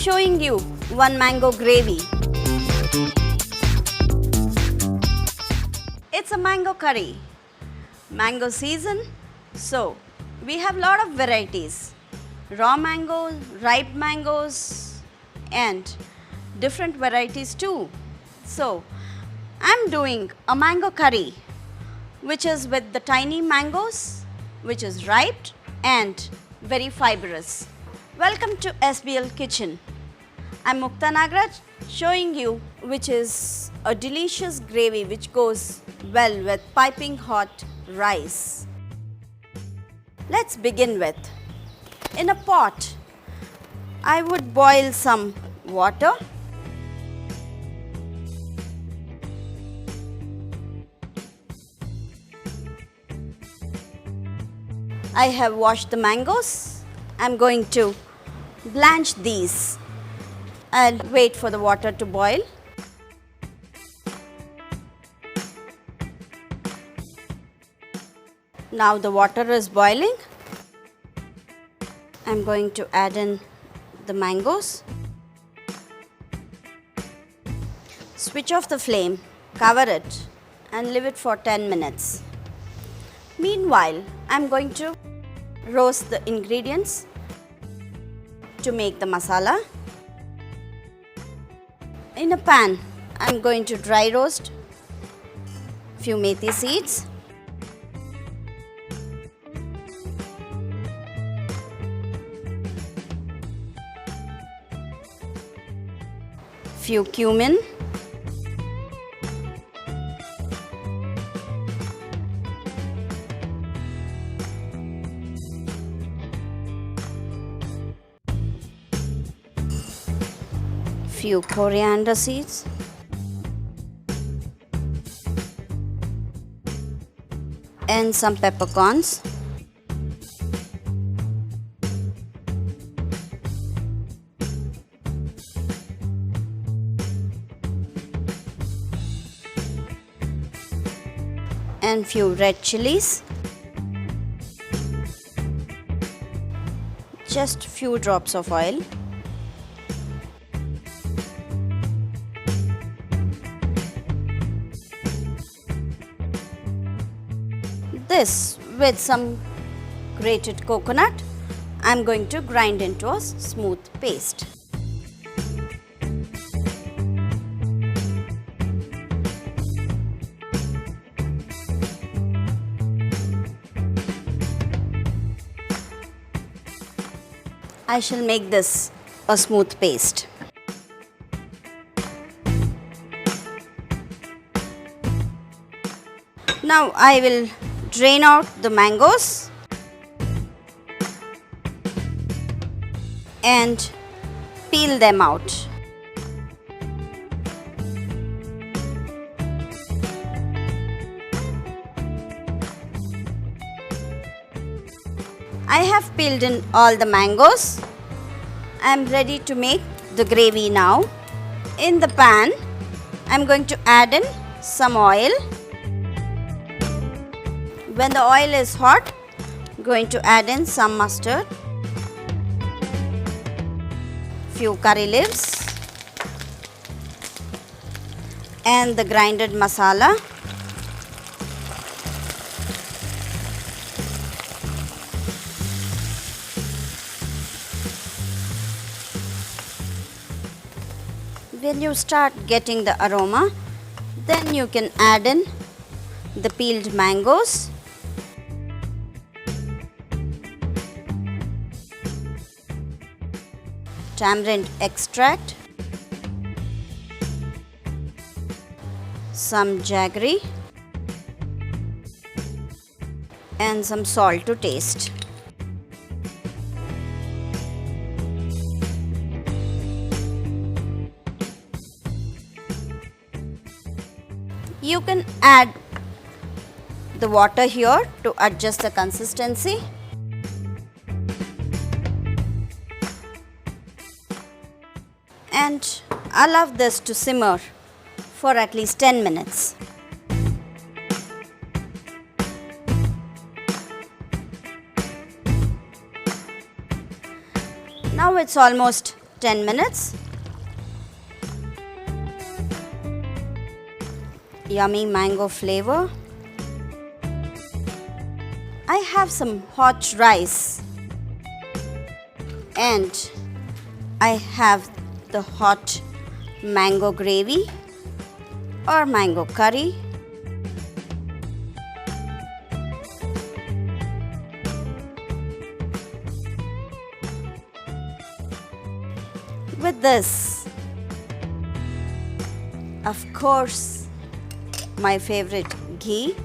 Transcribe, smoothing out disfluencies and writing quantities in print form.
showing you one mango gravy. It's a mango curry. Mango season, so we have lot of varieties. Raw mangoes, ripe mangoes and different varieties too. So I'm doing a mango curry which is with the tiny mangoes which is ripe and very fibrous. Welcome to SBL Kitchen. I'm Mukta Nagaraj showing you which is a delicious gravy which goes well with piping hot rice. Let's begin with, in a pot, I would boil some water. I have washed the mangoes. I'm going to blanch these. I'll wait for the water to boil. Now the water is boiling. I'm going to add in the mangoes. Switch off the flame, cover it and leave it for 10 minutes. Meanwhile, I'm going to roast the ingredients to make the masala. In a pan, I'm going to dry roast few methi seeds. Few cumin. Few coriander seeds. And some peppercorns. And few red chilies. Just few drops of oil. This with some grated coconut, I'm going to grind into a smooth paste. I shall make this a smooth paste. Now I will drain out the mangoes and peel them out. I have peeled in all the mangoes. I am ready to make the gravy now. In the pan, I am going to add in some oil. When the oil is hot, I'm going to add in some mustard, few curry leaves and the grinded masala. When you start getting the aroma, then you can add in the peeled mangoes. Tamarind extract, some jaggery and some salt to taste. You can add the water here to adjust the consistency. And allow this to simmer for at least 10 minutes. Now it's almost 10 minutes. Yummy mango flavor. I have some hot rice and I have the hot mango gravy or mango curry. With this, of course, my favorite ghee.